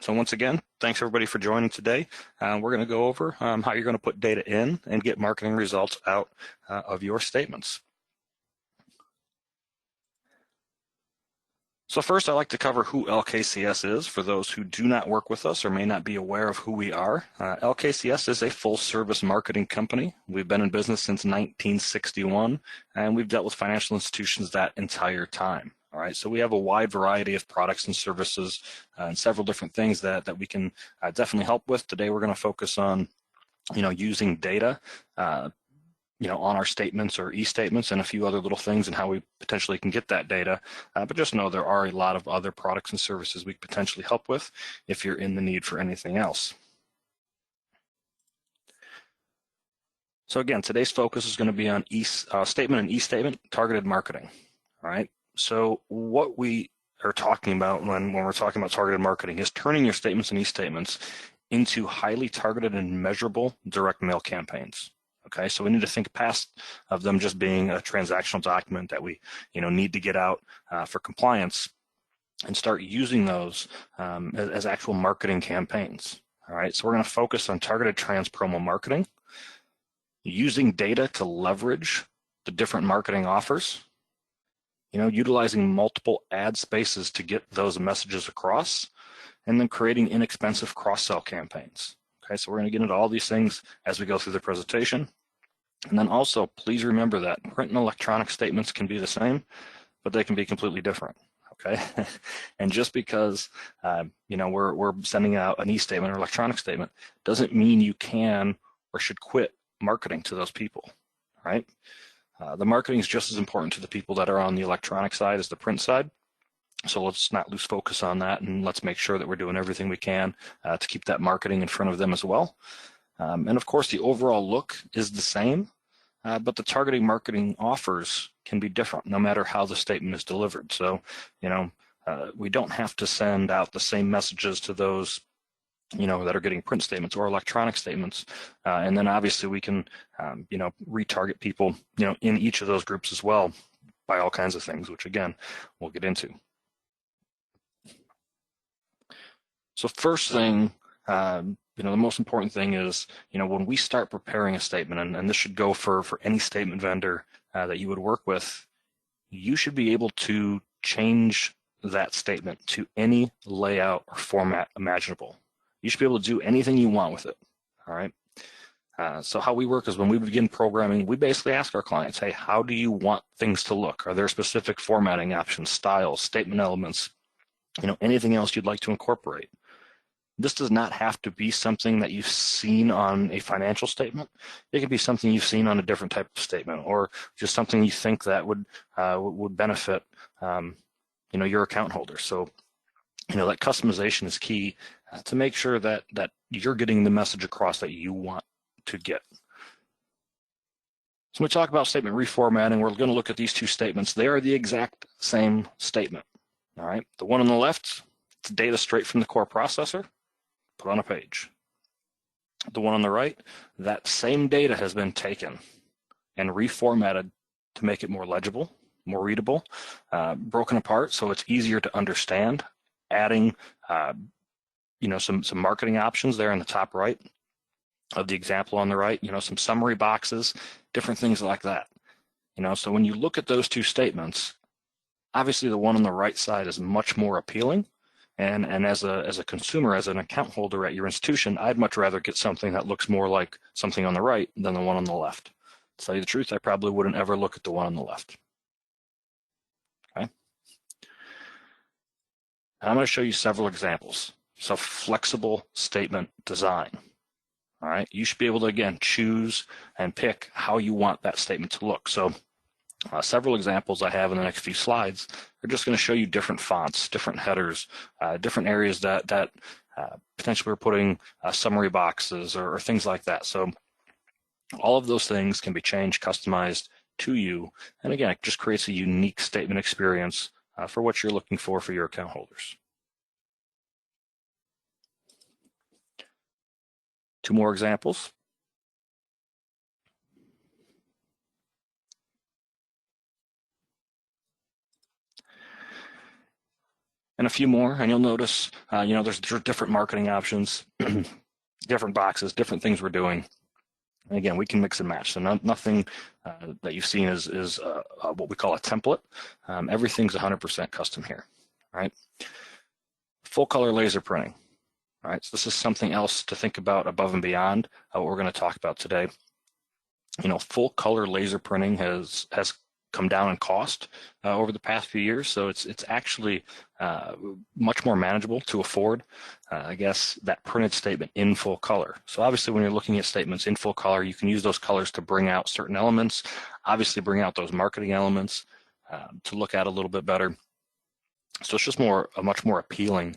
So once again, thanks everybody for joining today. We're going to go over how you're going to put data in and get marketing results out of your statements. So first, I'd like to cover who LKCS is for those who do not work with us or may not be aware of who we are. LKCS is a full-service marketing company. We've been in business since 1961, and we've dealt with financial institutions that entire time. All right, so we have a wide variety of products and services and several different things that we can definitely help with. Today, we're going to focus on, using data, on our statements or e-statements and a few other little things and how we potentially can get that data. But just know there are a lot of other products and services we could potentially help with if you're in the need for anything else. So again, today's focus is going to be on statement and e-statement targeted marketing. All right. So what we are talking about when we're talking about targeted marketing is turning your statements and e-statements into highly targeted and measurable direct mail campaigns. Okay, so we need to think past of them just being a transactional document that we, need to get out for compliance, and start using those as actual marketing campaigns. All right, so we're going to focus on targeted transpromo marketing, using data to leverage the different marketing offers, utilizing multiple ad spaces to get those messages across, and then creating inexpensive cross-sell campaigns. Okay, so we're going to get into all these things as we go through the presentation. And then also, please remember that print and electronic statements can be the same, but they can be completely different. Okay, and just because we're sending out an e-statement or electronic statement doesn't mean you can or should quit marketing to those people. Right? The marketing is just as important to the people that are on the electronic side as the print side. So let's not lose focus on that, and let's make sure that we're doing everything we can to keep that marketing in front of them as well. And of course, the overall look is the same, but the targeting marketing offers can be different no matter how the statement is delivered. So, we don't have to send out the same messages to those that are getting print statements or electronic statements. And then obviously we can, retarget people, in each of those groups as well by all kinds of things, which again, we'll get into. So first thing, the most important thing is, when we start preparing a statement, and this should go for any statement vendor that you would work with, you should be able to change that statement to any layout or format imaginable. You should be able to do anything you want with it, all right? So how we work is when we begin programming, we basically ask our clients, hey, how do you want things to look? Are there specific formatting options, styles, statement elements, anything else you'd like to incorporate? This does not have to be something that you've seen on a financial statement. It could be something you've seen on a different type of statement, or just something you think that would benefit, your account holders. So, that customization is key to make sure that you're getting the message across that you want to get. So when we talk about statement reformatting, we're going to look at these two statements. They are the exact same statement. All right. The one on the left, it's data straight from the core processor, put on a page. The one on the right, that same data has been taken and reformatted to make it more legible, more readable, broken apart so it's easier to understand, adding some marketing options there in the top right of the example on the right, some summary boxes, different things like that. So when you look at those two statements, obviously the one on the right side is much more appealing. And as a consumer, as an account holder at your institution, I'd much rather get something that looks more like something on the right than the one on the left. To tell you the truth, I probably wouldn't ever look at the one on the left. Okay. And I'm going to show you several examples. So flexible statement design. All right. You should be able to, again, choose and pick how you want that statement to look. So several examples I have in the next few slides are just going to show you different fonts, different headers, different areas that potentially we're putting summary boxes or things like that. So all of those things can be changed, customized to you. And again, it just creates a unique statement experience for what you're looking for your account holders. Two more examples. and a few more, and you'll notice, there's different marketing options, different boxes, different things we're doing. And again, we can mix and match. So nothing that you've seen is what we call a template. Everything's 100% custom here, right? Full color laser printing. All right, so this is something else to think about above and beyond what we're going to talk about today. Full color laser printing has come down in cost over the past few years, so it's actually much more manageable to afford, I guess, that printed statement in full color. So obviously when you're looking at statements in full color, you can use those colors to bring out certain elements, obviously bring out those marketing elements to look at a little bit better. So it's just a much more appealing,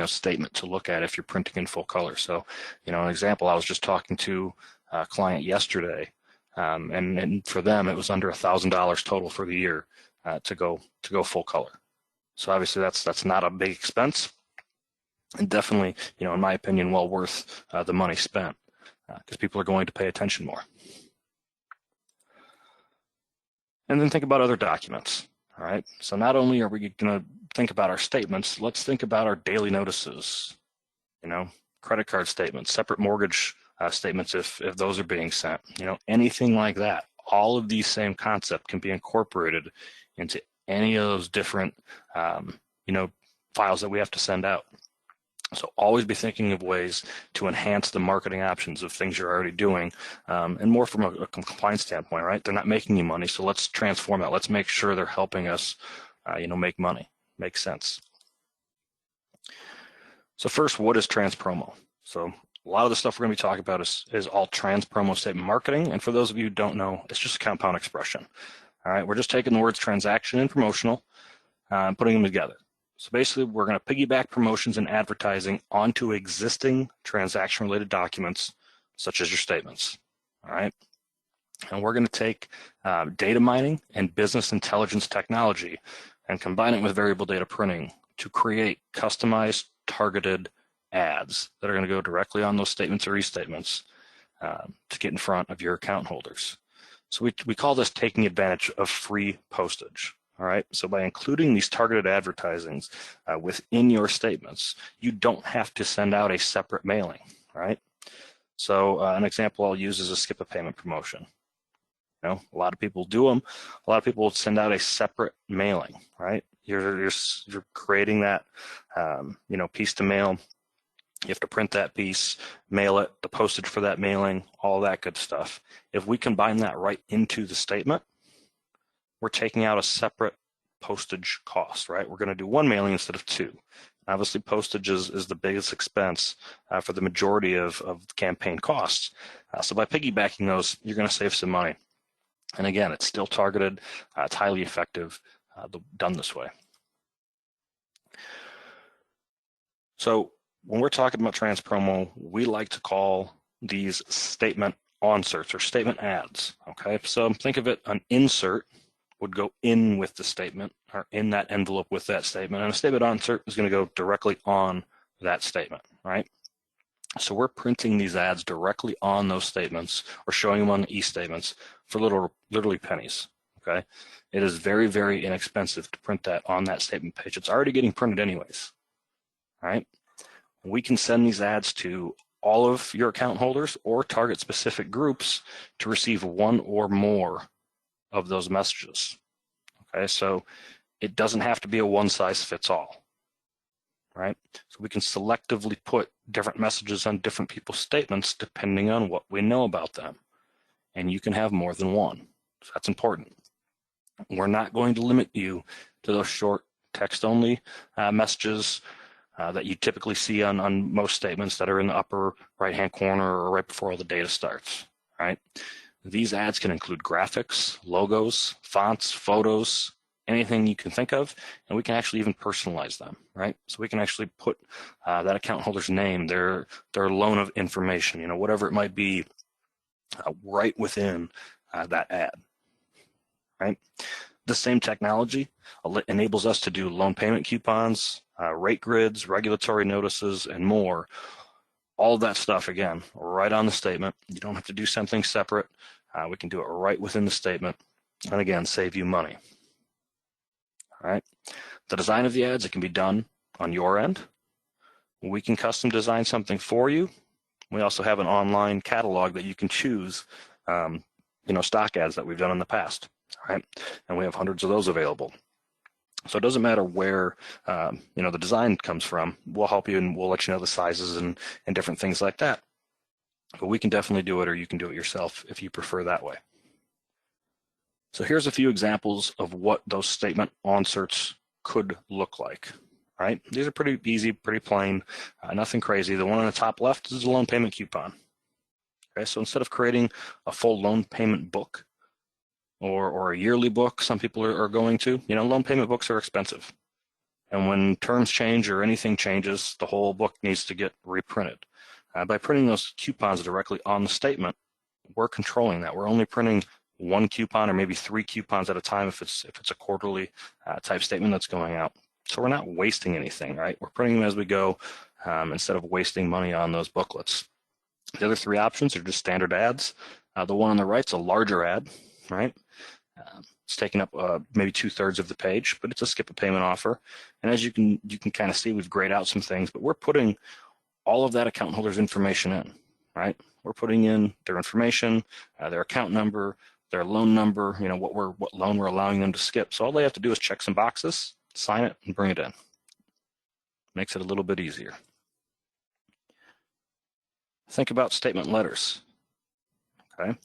statement to look at if you're printing in full color. So, an example, I was just talking to a client yesterday, and for them, it was under $1,000 total for the year to go full color. So obviously that's not a big expense, and definitely, in my opinion, well worth the money spent because people are going to pay attention more. And then think about other documents. All right, so not only are we going to think about our statements, let's think about our daily notices, credit card statements, separate mortgage statements if those are being sent, anything like that. All of these same concepts can be incorporated into any of those different, files that we have to send out. So always be thinking of ways to enhance the marketing options of things you're already doing, and more from a compliance standpoint, right? They're not making you money, so let's transform that. Let's make sure they're helping us, make money, make sense. So first, what is Transpromo? So a lot of the stuff we're going to be talking about is all Transpromo statement marketing, and for those of you who don't know, it's just a compound expression. All right, we're just taking the words transaction and promotional and putting them together. So basically, we're going to piggyback promotions and advertising onto existing transaction-related documents, such as your statements, all right? And we're going to take data mining and business intelligence technology and combine it with variable data printing to create customized, targeted ads that are going to go directly on those statements or e-statements to get in front of your account holders. So we call this taking advantage of free postage. All right, so by including these targeted advertisings within your statements, you don't have to send out a separate mailing, right? So an example I'll use is a skip a payment promotion. A lot of people do them. A lot of people send out a separate mailing, right? You're creating that, piece to mail. You have to print that piece, mail it, the postage for that mailing, all that good stuff. If we combine that right into the statement, we're taking out a separate postage cost, right? We're going to do one mailing instead of two. Obviously, postage is the biggest expense for the majority of campaign costs. So by piggybacking those, you're going to save some money. And again, it's still targeted. It's highly effective done this way. So when we're talking about Transpromo, we like to call these statement onserts or statement ads, okay? So think of it, an insert would go in with the statement or in that envelope with that statement, and a statement insert is going to go directly on that statement, right? So we're printing these ads directly on those statements or showing them on the e-statements for literally pennies, okay? It is very, very inexpensive to print that on that statement page. It's already getting printed anyways, all right? We can send these ads to all of your account holders or target specific groups to receive one or more of those messages. Okay, so it doesn't have to be a one size fits all, right? So we can selectively put different messages on different people's statements depending on what we know about them. And you can have more than one. So that's important. We're not going to limit you to those short text only messages that you typically see on most statements that are in the upper right hand corner or right before all the data starts, right? These ads can include graphics, logos, fonts, photos, anything you can think of, and we can actually even personalize them, right? So we can actually put that account holder's name, their loan of information, whatever it might be, right within that ad, right? The same technology enables us to do loan payment coupons, rate grids, regulatory notices, and more. All of that stuff, again, right on the statement. You don't have to do something separate. We can do it right within the statement, and again, save you money. All right. The design of the ads, it can be done on your end. We can custom design something for you. We also have an online catalog that you can choose, stock ads that we've done in the past, right? And we have hundreds of those available. So it doesn't matter where, the design comes from. We'll help you and we'll let you know the sizes and different things like that. But we can definitely do it, or you can do it yourself if you prefer that way. So here's a few examples of what those statement inserts could look like. Right? These are pretty easy, pretty plain, nothing crazy. The one on the top left is a loan payment coupon. Okay, so instead of creating a full loan payment book or a yearly book, some people are going to, loan payment books are expensive. And when terms change or anything changes, the whole book needs to get reprinted. By printing those coupons directly on the statement, we're controlling that. We're only printing one coupon or maybe 3 coupons at a time if it's a quarterly type statement that's going out. So we're not wasting anything, right? We're printing them as we go instead of wasting money on those booklets. The other 3 options are just standard ads. The one on the right is a larger ad, right? It's taking up maybe 2/3 of the page, but it's a skip a payment offer. And as you can kind of see, we've grayed out some things, but we're putting all of that account holder's information in, right? We're putting in their information, their account number, their loan number, what loan we're allowing them to skip. So all they have to do is check some boxes, sign it, and bring it in. Makes it a little bit easier. Think about statement letters, okay?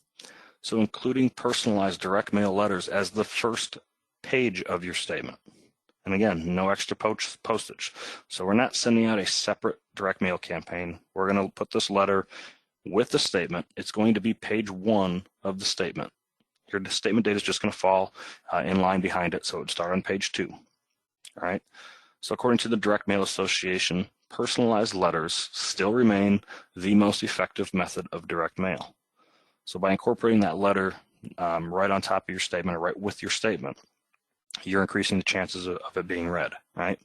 So including personalized direct mail letters as the first page of your statement. And again, no extra postage. So we're not sending out a separate direct mail campaign. We're going to put this letter with the statement. It's going to be page 1 of the statement. Your statement data is just going to fall in line behind it, so it would start on page 2. All right. So according to the Direct Mail Association, personalized letters still remain the most effective method of direct mail. So by incorporating that letter right on top of your statement or right with your statement, you're increasing the chances of it being read, right?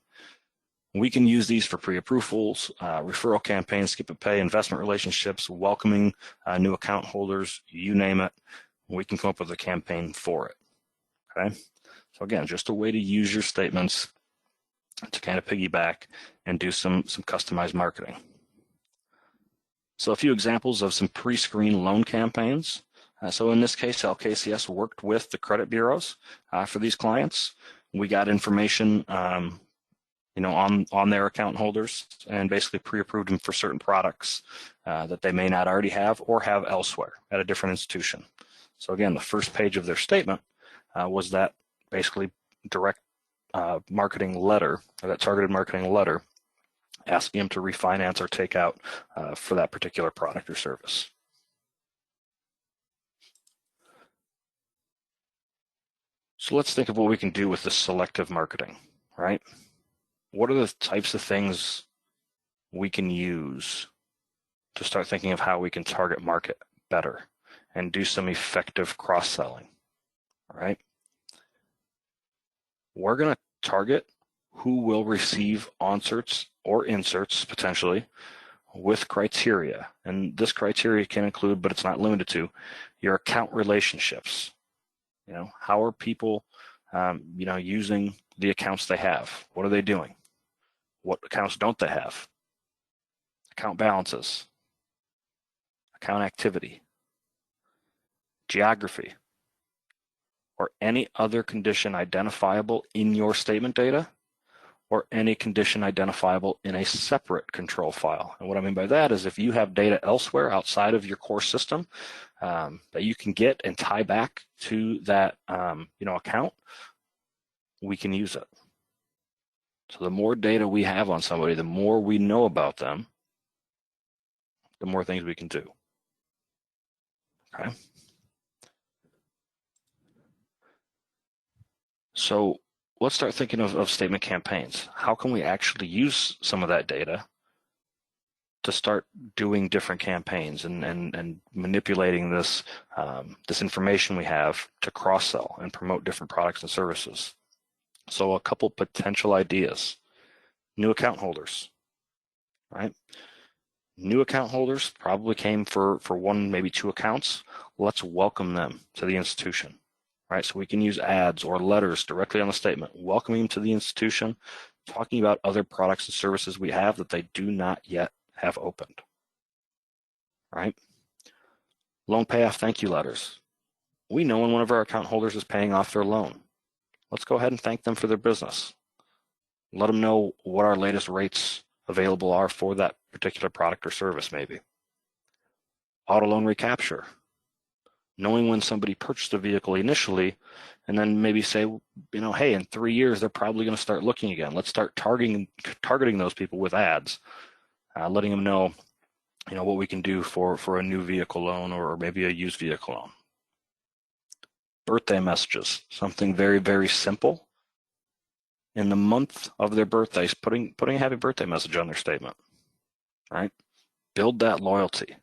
We can use these for pre-approvals, referral campaigns, skip a pay, investment relationships, welcoming new account holders, you name it. We can come up with a campaign for it, okay? So again, just a way to use your statements to kind of piggyback and do some customized marketing. So a few examples of some pre-screen loan campaigns. So in this case, LKCS worked with the credit bureaus for these clients. We got information, on their account holders and basically pre-approved them for certain products that they may not already have or have elsewhere at a different institution. So again, the first page of their statement was that basically direct marketing letter, or that targeted marketing letter, asking them to refinance or take out for that particular product or service. So let's think of what we can do with this selective marketing, right? What are the types of things we can use to start thinking of how we can target market better and do some effective cross-selling, right? We're going to target who will receive inserts or inserts potentially with criteria. And this criteria can include, but it's not limited to, your account relationships. How are people, using the accounts they have? What are they doing? What accounts don't they have? Account balances, account activity, geography, or any other condition identifiable in your statement data, or any condition identifiable in a separate control file. And what I mean by that is if you have data elsewhere outside of your core system that you can get and tie back to that account, we can use it. So the more data we have on somebody, the more we know about them, the more things we can do. Okay. So let's start thinking of statement campaigns. How can we actually use some of that data to start doing different campaigns and manipulating this information we have to cross-sell and promote different products and services? So a couple potential ideas. New account holders, right? New account holders probably came for 1, maybe 2 accounts. Let's welcome them to the institution. Right, so we can use ads or letters directly on the statement, welcoming them to the institution, talking about other products and services we have that they do not yet have opened, right? Loan payoff thank you letters. We know when one of our account holders is paying off their loan. Let's go ahead and thank them for their business. Let them know what our latest rates available are for that particular product or service maybe. Auto loan recapture. Knowing when somebody purchased a vehicle initially, and then maybe say, hey, in 3 years, they're probably going to start looking again. Let's start targeting those people with ads, letting them know, what we can do for a new vehicle loan or maybe a used vehicle loan. Birthday messages, something very, very simple. In the month of their birthdays, putting a happy birthday message on their statement, right? Build that loyalty.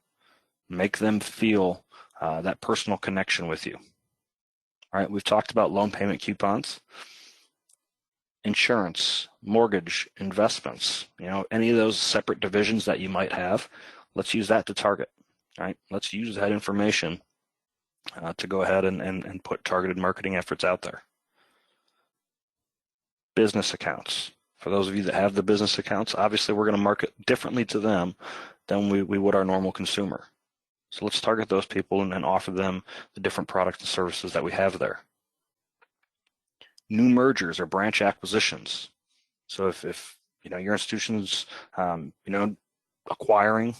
Make them feel that personal connection with you. All right, we've talked about loan payment coupons, insurance, mortgage, investments, any of those separate divisions that you might have. Let's use that to target, right? Let's use that information to go ahead and put targeted marketing efforts out there. Business accounts. For those of you that have the business accounts, obviously we're going to market differently to them than we would our normal consumer. So let's target those people and offer them the different products and services that we have there. New mergers or branch acquisitions. So if your institution's acquiring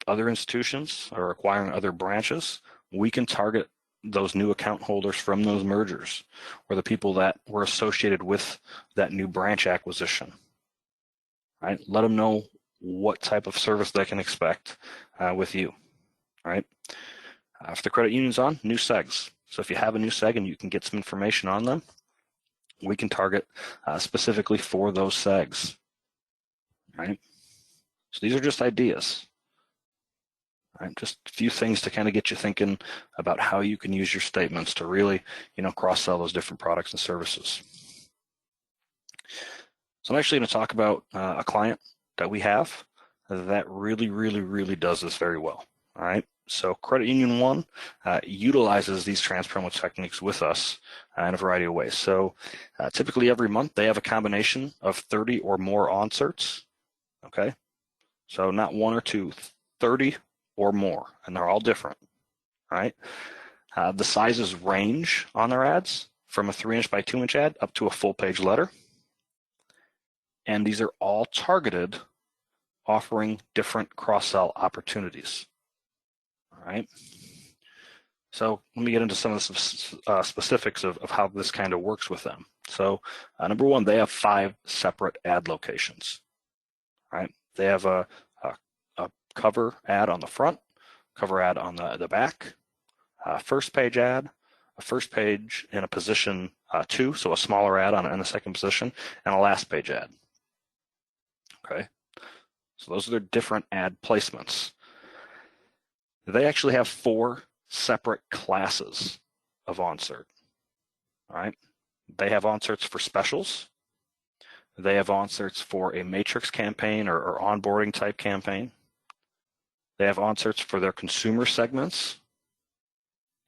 other institutions or acquiring other branches, we can target those new account holders from those mergers or the people that were associated with that new branch acquisition. Right? Let them know what type of service they can expect with you. Right? If the credit union's on, new segs. So if you have a new seg and you can get some information on them, we can target specifically for those segs. Right? So these are just ideas. Right? Just a few things to kind of get you thinking about how you can use your statements to really, cross-sell those different products and services. So I'm actually going to talk about a client that we have that really, really, really does this very well. All right. So Credit Union 1 utilizes these Transpromo techniques with us in a variety of ways. So typically every month they have a combination of 30 or more onserts. Okay. So not one or two, 30 or more, and they're all different. Right. The sizes range on their ads from a 3-inch by 2-inch ad up to a full-page letter. And these are all targeted, offering different cross-sell opportunities. All right. So let me get into some of the specifics of how this kind of works with them. So number one, they have 5 separate ad locations. All right. They have a cover ad on the front, cover ad on the back, first page ad, a first page in a position 2, so a smaller ad in a second position, and a last page ad. Okay. So those are their different ad placements. They actually have 4 separate classes of onsert. All right. They have onserts for specials. They have onserts for a matrix campaign or onboarding type campaign. They have onserts for their consumer segments.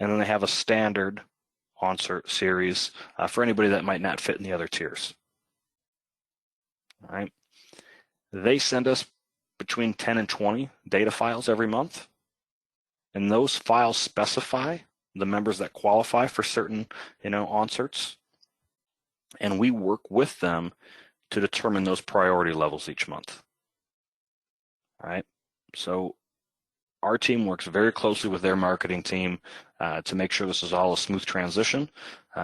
And then they have a standard onsert series for anybody that might not fit in the other tiers. All right. They send us between 10 and 20 data files every month. And those files specify the members that qualify for certain, onserts. And we work with them to determine those priority levels each month. All right. So our team works very closely with their marketing team to make sure this is all a smooth transition,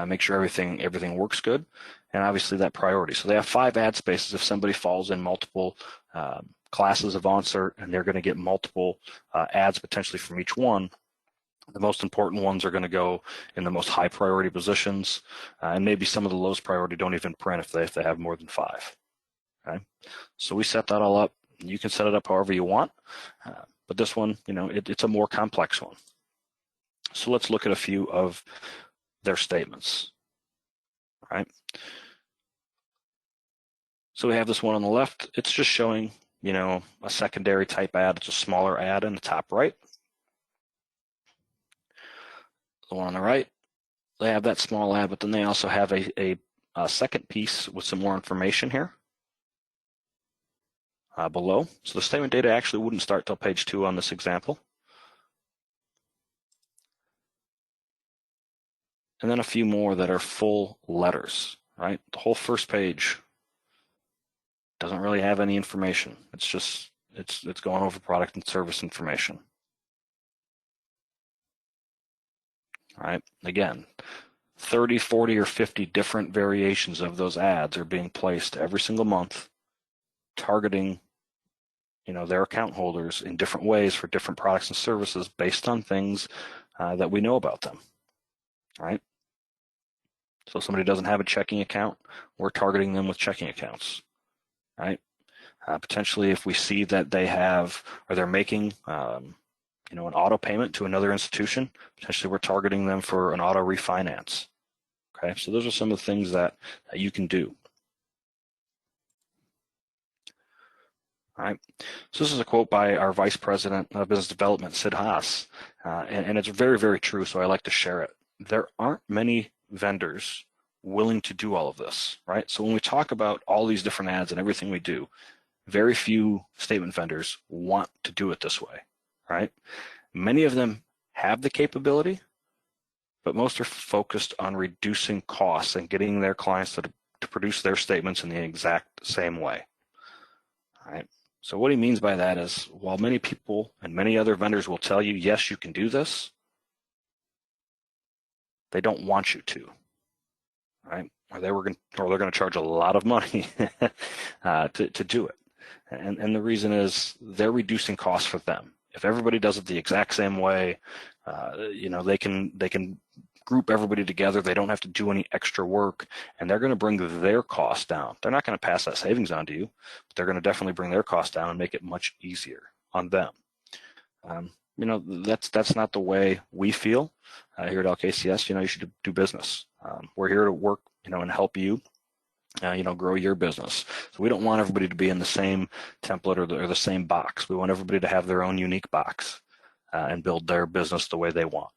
make sure everything works good, and obviously that priority. So they have 5 ad spaces if somebody falls in multiple classes of onsert, and they're going to get multiple ads potentially from each one. The most important ones are going to go in the most high priority positions, and maybe some of the lowest priority don't even print if they have more than 5. Okay, so we set that all up. You can set it up however you want, but this one, it's a more complex one. So let's look at a few of their statements. All right. So we have this one on the left. It's just showing, a secondary type ad. It's a smaller ad in the top right. The one on the right, they have that small ad, but then they also have a a second piece with some more information here below. So the statement data actually wouldn't start till page 2 on this example. And then a few more that are full letters, right? The whole first page doesn't really have any information. It's just, it's going over product and service information. All right, again, 30, 40, or 50 different variations of those ads are being placed every single month, targeting, their account holders in different ways for different products and services based on things that we know about them, right? So if somebody doesn't have a checking account, we're targeting them with checking accounts, right? Potentially, if we see that they have, or they're making, an auto payment to another institution, potentially we're targeting them for an auto refinance. Okay, so those are some of the things that you can do. All right, so this is a quote by our Vice President of Business Development, Sid Haas, and it's very, very true, so I like to share it. There aren't many vendors willing to do all of this, right? So when we talk about all these different ads and everything we do, very few statement vendors want to do it this way, right? Many of them have the capability, but most are focused on reducing costs and getting their clients to produce their statements in the exact same way, all right? So what he means by that is, while many people and many other vendors will tell you, yes, you can do this, they don't want you to, right? Or they're going to charge a lot of money to do it. And the reason is they're reducing costs for them. If everybody does it the exact same way, they can group everybody together. They don't have to do any extra work, and they're going to bring their costs down. They're not going to pass that savings on to you, but they're going to definitely bring their costs down and make it much easier on them. That's not the way we feel here at LKCS. You should do business. We're here to work, and help you, grow your business. So we don't want everybody to be in the same template or the same box. We want everybody to have their own unique box and build their business the way they want.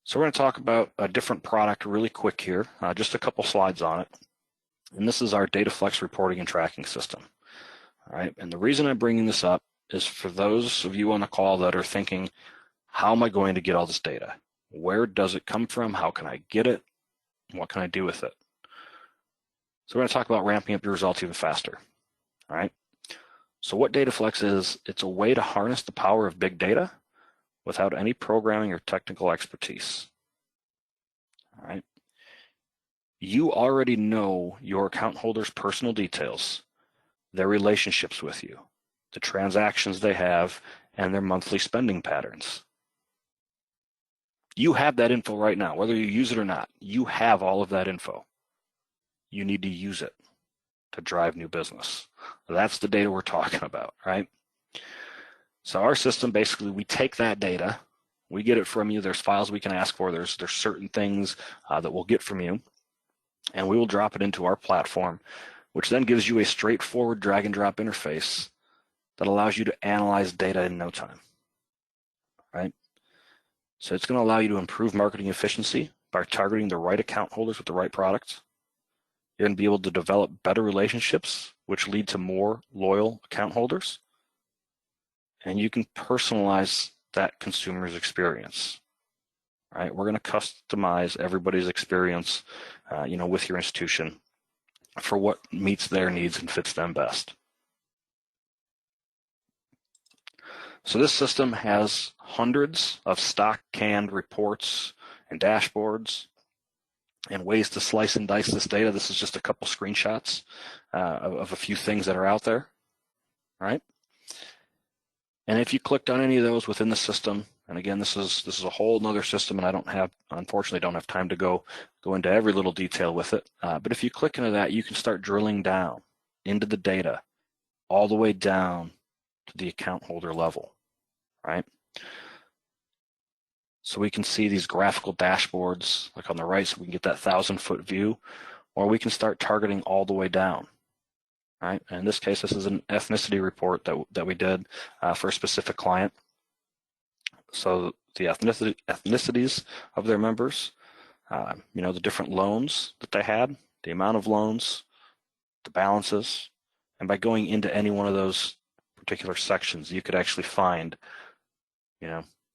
So we're going to talk about a different product really quick here, just a couple slides on it. And this is our DataFlex reporting and tracking system. All right, and the reason I'm bringing this up is for those of you on the call that are thinking, how am I going to get all this data? Where does it come from? How can I get it? What can I do with it? So we're going to talk about ramping up your results even faster. All right. So what DataFlex is, it's a way to harness the power of big data without any programming or technical expertise. All right. You already know your account holders' personal details, their relationships with you, the transactions they have, and their monthly spending patterns. You have that info right now, whether you use it or not. You have all of that info. You need to use it to drive new business. That's the data we're talking about, right? So our system, basically, we take that data, we get it from you. There's files we can ask for. There's certain things that we'll get from you, and we will drop it into our platform, which then gives you a straightforward drag and drop interface that allows you to analyze data in no time, right? So it's going to allow you to improve marketing efficiency by targeting the right account holders with the right products. You're going to be able to develop better relationships, which lead to more loyal account holders. And you can personalize that consumer's experience, right? We're going to customize everybody's experience, with your institution for what meets their needs and fits them best. So this system has hundreds of stock canned reports and dashboards and ways to slice and dice this data. This is just a couple screenshots of a few things that are out there, right? And if you clicked on any of those within the system, and again, this is a whole nother system, and unfortunately don't have time to go into every little detail with it. But if you click into that, you can start drilling down into the data all the way down to the account holder level, right? So we can see these graphical dashboards, like on the right, so we can get that 1,000-foot view, or we can start targeting all the way down, right? And in this case, this is an ethnicity report that we did for a specific client. So the ethnicities of their members, the different loans that they had, the amount of loans, the balances, and by going into any one of those particular sections, you could actually find,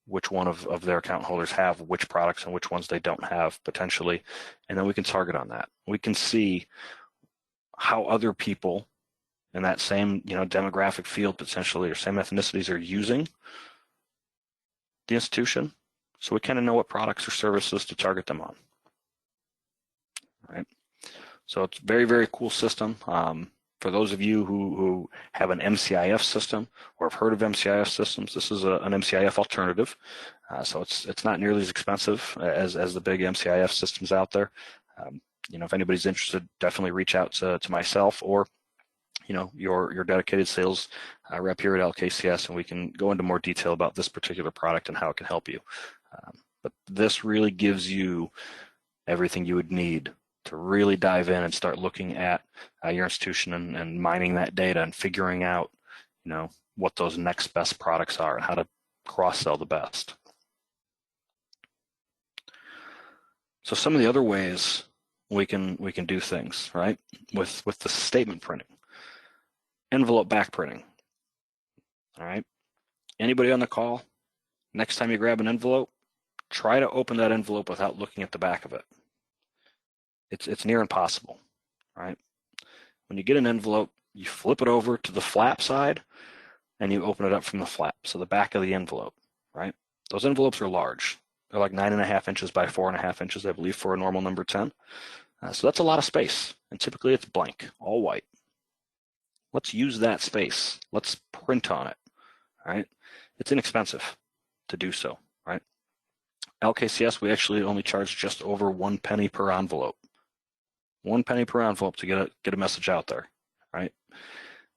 which one of their account holders have which products and which ones they don't have potentially, and then we can target on that. We can see how other people in that same, demographic field potentially or same ethnicities are using the institution, so we kind of know what products or services to target them on. Right? So it's a very, very cool system. For those of you who have an MCIF system or have heard of MCIF systems, this is an MCIF alternative. So it's not nearly as expensive as the big MCIF systems out there. If anybody's interested, definitely reach out to myself or your dedicated sales rep here at LKCS, and we can go into more detail about this particular product and how it can help you. But this really gives you everything you would need to really dive in and start looking at your institution and mining that data and figuring out, what those next best products are and how to cross-sell the best. So some of the other ways we can do things, right, with the statement printing. Envelope back printing. All right. Anybody on the call, next time you grab an envelope, try to open that envelope without looking at the back of it. It's near impossible, right? When you get an envelope, you flip it over to the flap side and you open it up from the flap. So the back of the envelope, right? Those envelopes are large. They're like 9.5 inches by 4.5 inches, I believe, for a normal number 10. So that's a lot of space. And typically it's blank, all white. Let's use that space. Let's print on it, right? It's inexpensive to do so, right? LKCS, we actually only charge just over 1 penny per envelope. 1 penny per envelope to get a message out there, right?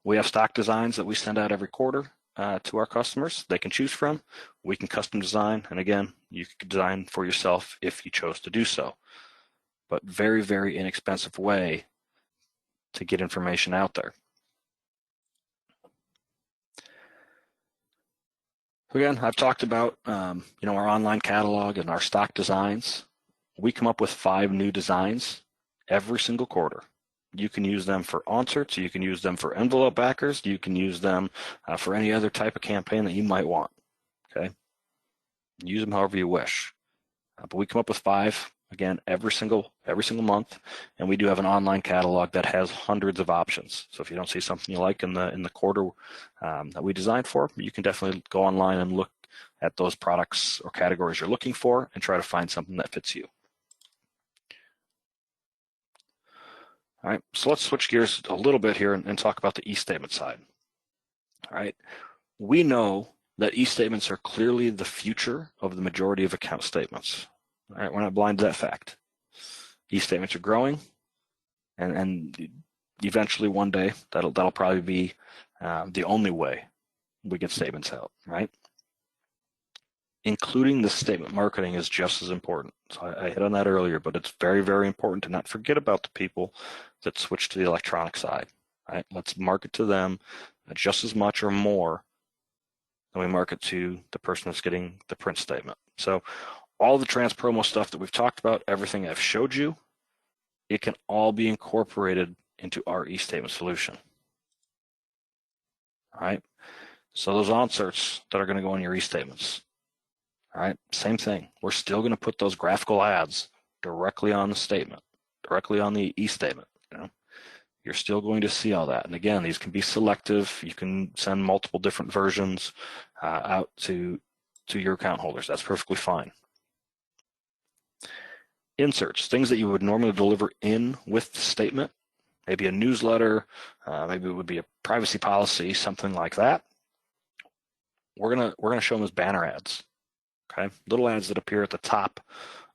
We have stock designs that we send out every quarter to our customers. They can choose from. We can custom design, and again, you can design for yourself if you chose to do so. But very, very inexpensive way to get information out there. Again, I've talked about our online catalog and our stock designs. We come up with 5 new designs every single quarter. You can use them for inserts, you can use them for envelope backers, you can use them for any other type of campaign that you might want. Okay, use them however you wish. But we come up with 5 again every single month, and we do have an online catalog that has hundreds of options. So if you don't see something you like in the quarter that we designed for, you can definitely go online and look at those products or categories you're looking for and try to find something that fits you. All right, so let's switch gears a little bit here and talk about the e-statement side. All right, we know that e-statements are clearly the future of the majority of account statements. All right, we're not blind to that fact. E-statements are growing, and eventually one day that'll probably be the only way we get statements out, right? Including the statement marketing is just as important. So I hit on that earlier, but it's very, very important to not forget about the people that switch to the electronic side, right? Let's market to them just as much or more than we market to the person that's getting the print statement. So all the Transpromo stuff that we've talked about, everything I've showed you, it can all be incorporated into our e-statement solution. All right. So those inserts that are going to go in your e-statements, all right, same thing. We're still going to put those graphical ads directly on the statement, directly on the e-statement. You're still going to see all that. And again, these can be selective. You can send multiple different versions out to your account holders. That's perfectly fine. Inserts, things that you would normally deliver in with the statement, maybe a newsletter, maybe it would be a privacy policy, something like that. We're gonna show them as banner ads. Okay, little ads that appear at the top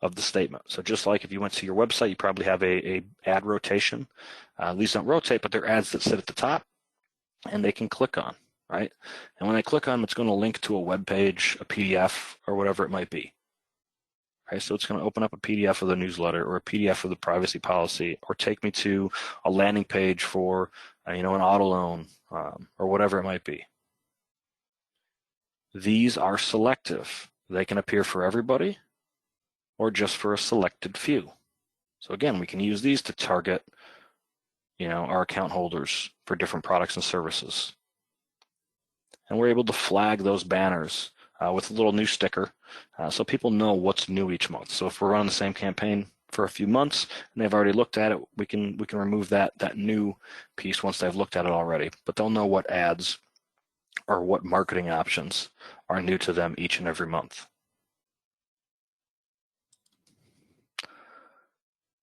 of the statement. So just like if you went to your website, you probably have a ad rotation. These don't rotate, but they're ads that sit at the top and they can click on, right? And when they click on them, it's going to link to a web page, a PDF, or whatever it might be. Okay, so it's going to open up a PDF of the newsletter or a PDF of the privacy policy, or take me to a landing page for an auto loan or whatever it might be. These are selective. They can appear for everybody or just for a selected few. So again, we can use these to target, our account holders for different products and services. And we're able to flag those banners with a little new sticker so people know what's new each month. So if we're running the same campaign for a few months and they've already looked at it, we can remove that new piece once they've looked at it already. But they'll know what ads or what marketing options are new to them each and every month.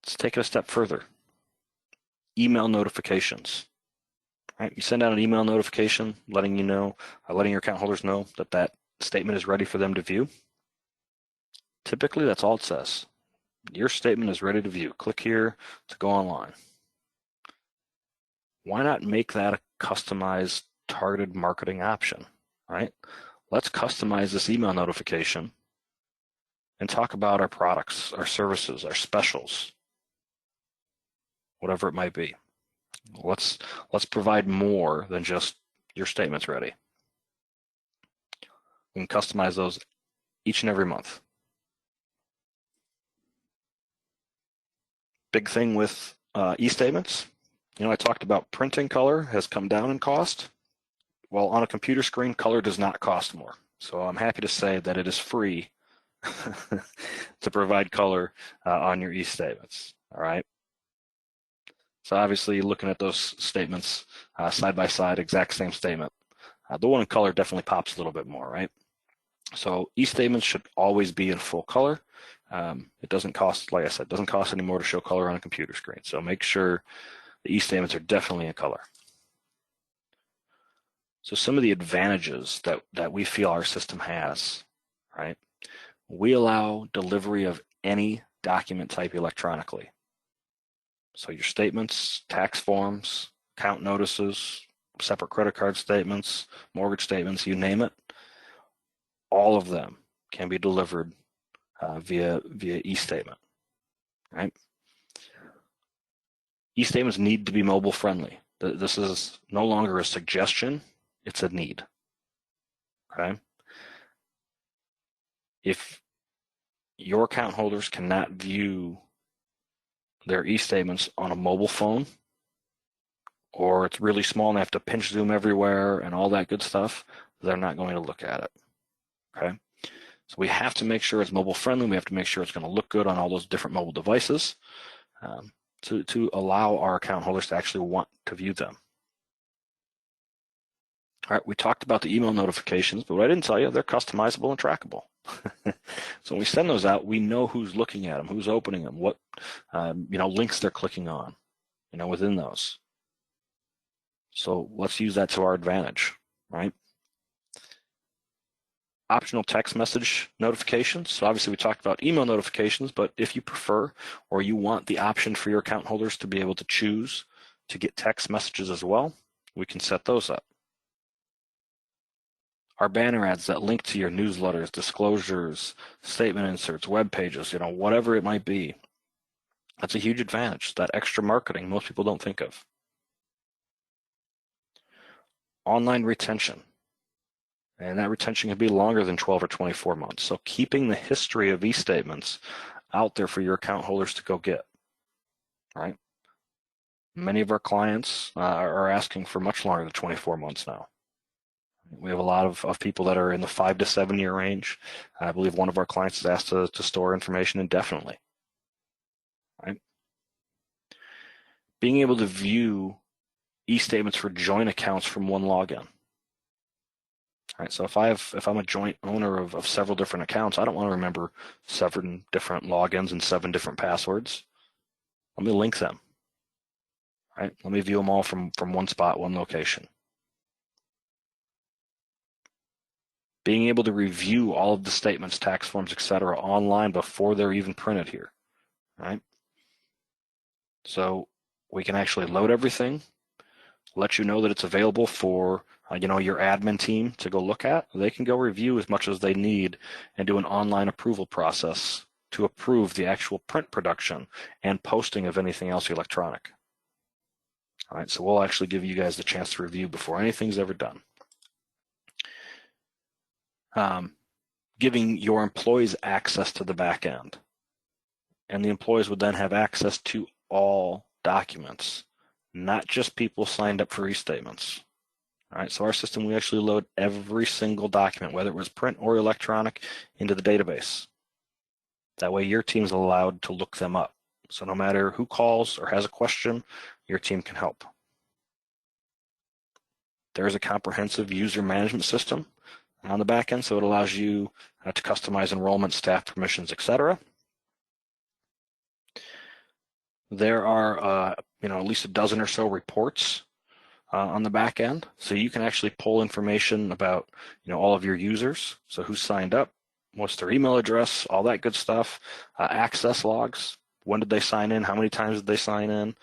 Let's take it a step further. Email notifications. Right? You send out an email notification letting your account holders know that statement is ready for them to view. Typically, that's all it says. Your statement is ready to view. Click here to go online. Why not make that a customized targeted marketing option, right? Let's customize this email notification and talk about our products, our services, our specials, whatever it might be. Let's provide more than just your statement's ready. We can customize those each and every month. Big thing with e-statements, I talked about printing color has come down in cost. Well, on a computer screen, color does not cost more. So I'm happy to say that it is free to provide color on your e-statements, all right? So obviously looking at those statements side by side, exact same statement. The one in color definitely pops a little bit more, right? So e-statements should always be in full color. It doesn't cost, like I said, doesn't cost any more to show color on a computer screen. So make sure the e-statements are definitely in color. So some of the advantages that we feel our system has, right? We allow delivery of any document type electronically. So your statements, tax forms, account notices, separate credit card statements, mortgage statements, you name it, all of them can be delivered via e-statement, right? E-statements need to be mobile friendly. This is no longer a suggestion, it's a need, okay? If your account holders cannot view their e-statements on a mobile phone, or it's really small and they have to pinch zoom everywhere and all that good stuff, they're not going to look at it, okay? So we have to make sure it's mobile friendly. We have to make sure it's going to look good on all those different mobile devices to allow our account holders to actually want to view them. All right, we talked about the email notifications, but what I didn't tell you, they're customizable and trackable. So when we send those out, we know who's looking at them, who's opening them, what links they're clicking on, within those. So let's use that to our advantage, right? Optional text message notifications. So obviously we talked about email notifications, but if you prefer or you want the option for your account holders to be able to choose to get text messages as well, we can set those up. Our banner ads that link to your newsletters, disclosures, statement inserts, web pages, whatever it might be. That's a huge advantage. That extra marketing most people don't think of. Online retention. And that retention can be longer than 12 or 24 months. So keeping the history of e-statements out there for your account holders to go get, right? Many of our clients are asking for much longer than 24 months now. We have a lot of people that are in the 5 to 7 year range. I believe one of our clients is asked to store information indefinitely, right? Being able to view e-statements for joint accounts from one login. All right, so if I'm a joint owner of several different accounts, I don't want to remember 7 different logins and 7 different passwords. Let me link them. Right? Let me view them all from one spot, one location. Being able to review all of the statements, tax forms, etc., online before they're even printed here. Right? So we can actually load everything, let you know that it's available for your admin team to go look at. They can go review as much as they need and do an online approval process to approve the actual print production and posting of anything else electronic. All right, so we'll actually give you guys the chance to review before anything's ever done. giving your employees access to the back end. And the employees would then have access to all documents, not just people signed up for e-statements. All right, so our system, we actually load every single document, whether it was print or electronic, into the database. That way your team's allowed to look them up. So no matter who calls or has a question, your team can help. There's a comprehensive user management system on the back end, so it allows you to customize enrollment, staff permissions, etc. There are at least a dozen or so reports on the back end, so you can actually pull information about all of your users. So who signed up, what's their email address, all that good stuff, access logs, when did they sign in, how many times did they sign in,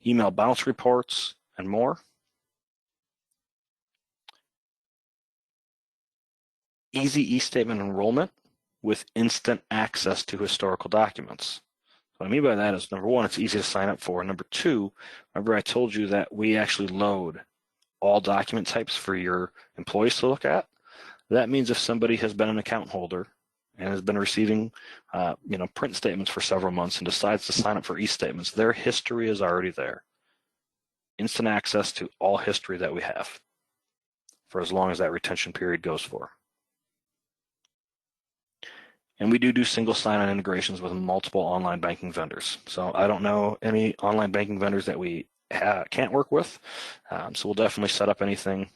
email bounce reports, and more. Easy e-statement enrollment with instant access to historical documents. What I mean by that is, number one, it's easy to sign up for. Number two, remember I told you that we actually load all document types for your employees to look at. That means if somebody has been an account holder and has been receiving print statements for several months and decides to sign up for e-statements, their history is already there. Instant access to all history that we have for as long as that retention period goes for. And we do single sign-on integrations with multiple online banking vendors. So I don't know any online banking vendors that we can't work with. So we'll definitely set up anything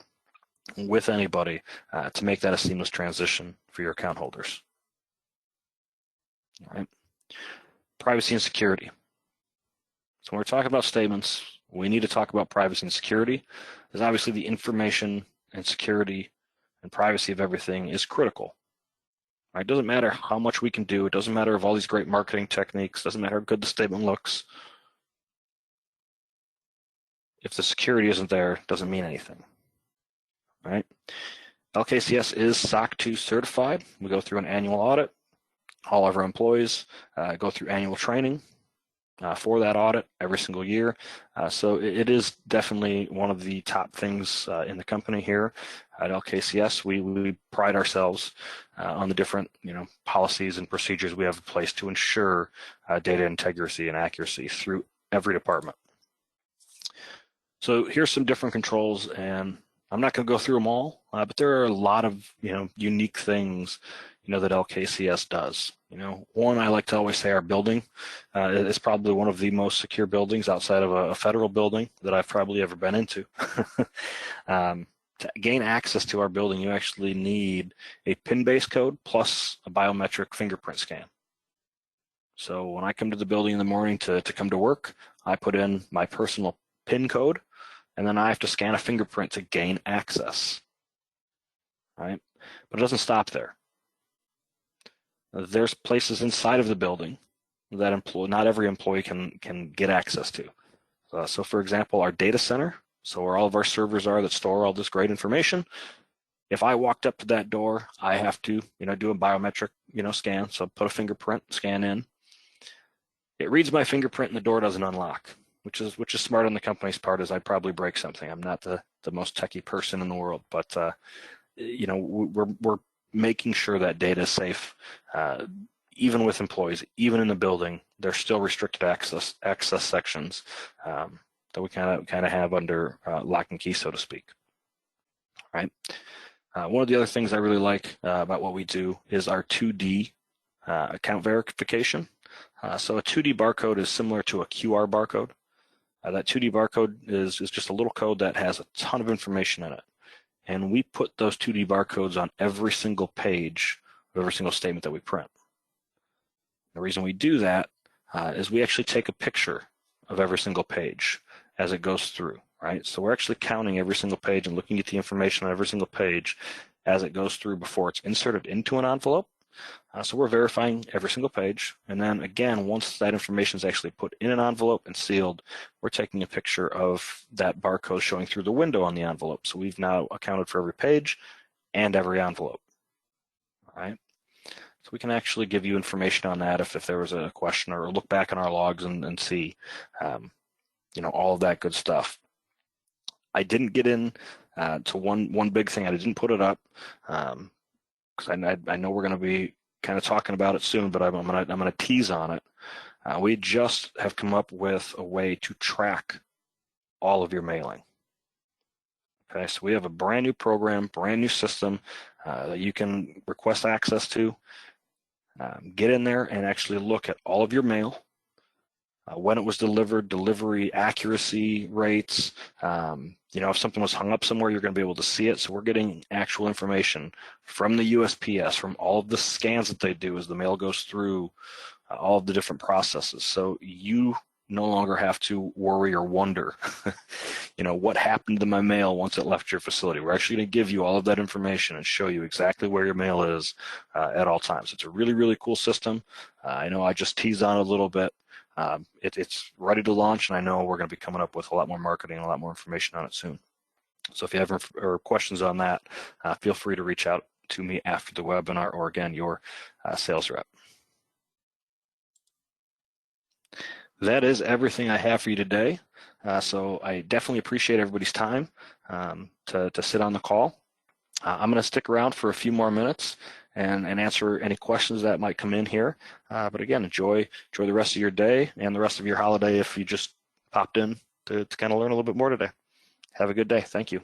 with anybody to make that a seamless transition for your account holders. All right. Privacy and security. So when we're talking about statements, we need to talk about privacy and security, because obviously the information and security and privacy of everything is critical. It doesn't matter how much we can do. It doesn't matter of all these great marketing techniques. It doesn't matter how good the statement looks. If the security isn't there, it doesn't mean anything. All right. LKCS is SOC 2 certified. We go through an annual audit. All of our employees go through annual training for that audit every single year. So it is definitely one of the top things in the company here at LKCS. We pride ourselves on the different policies and procedures we have in place to ensure data integrity and accuracy through every department. So here's some different controls, and I'm not going to go through them all, but there are a lot of unique things that LKCS does. One, I like to always say our building is probably one of the most secure buildings outside of a federal building that I've probably ever been into. To gain access to our building, you actually need a PIN-based code plus a biometric fingerprint scan. So when I come to the building in the morning to come to work, I put in my personal PIN code, and then I have to scan a fingerprint to gain access. All right? But it doesn't stop there. There's places inside of the building that not every employee can get access to. So for example, our data center, so where all of our servers are that store all this great information, if I walked up to that door, I have to do a biometric scan. So put a fingerprint scan in. It reads my fingerprint and the door doesn't unlock, which is smart on the company's part, as I'd probably break something. I'm not the most techie person in the world, but we're making sure that data is safe, even with employees, even in the building. There's still restricted access sections that we kind of have under lock and key, so to speak. All right. One of the other things I really like about what we do is our 2D account verification. So a 2D barcode is similar to a QR barcode. That 2D barcode is just a little code that has a ton of information in it. And we put those 2D barcodes on every single page of every single statement that we print. The reason we do that is we actually take a picture of every single page as it goes through, right? So we're actually counting every single page and looking at the information on every single page as it goes through before it's inserted into an envelope. So we're verifying every single page. And then again, once that information is actually put in an envelope and sealed, we're taking a picture of that barcode showing through the window on the envelope. So we've now accounted for every page and every envelope. All right. So we can actually give you information on that if there was a question, or look back on our logs and see, all of that good stuff. I didn't get in to one big thing. I didn't put it up. because I know we're going to be kind of talking about it soon, but I'm going to tease on it. We just have come up with a way to track all of your mailing. Okay, so we have a brand new program, brand new system that you can request access to. Get in there and actually look at all of your mail, when it was delivered, delivery accuracy rates. If something was hung up somewhere, you're going to be able to see it. So we're getting actual information from the USPS, from all of the scans that they do as the mail goes through all of the different processes. So you no longer have to worry or wonder, what happened to my mail once it left your facility. We're actually going to give you all of that information and show you exactly where your mail is at all times. It's a really, really cool system. I know I just teased on it a little bit. It's ready to launch, and I know we're going to be coming up with a lot more marketing and a lot more information on it soon. So if you have questions on that, feel free to reach out to me after the webinar, or again, your sales rep. That is everything I have for you today. So I definitely appreciate everybody's time to sit on the call. I'm going to stick around for a few more minutes and answer any questions that might come in here. But again, enjoy the rest of your day and the rest of your holiday if you just popped in to kind of learn a little bit more today. Have a good day. Thank you.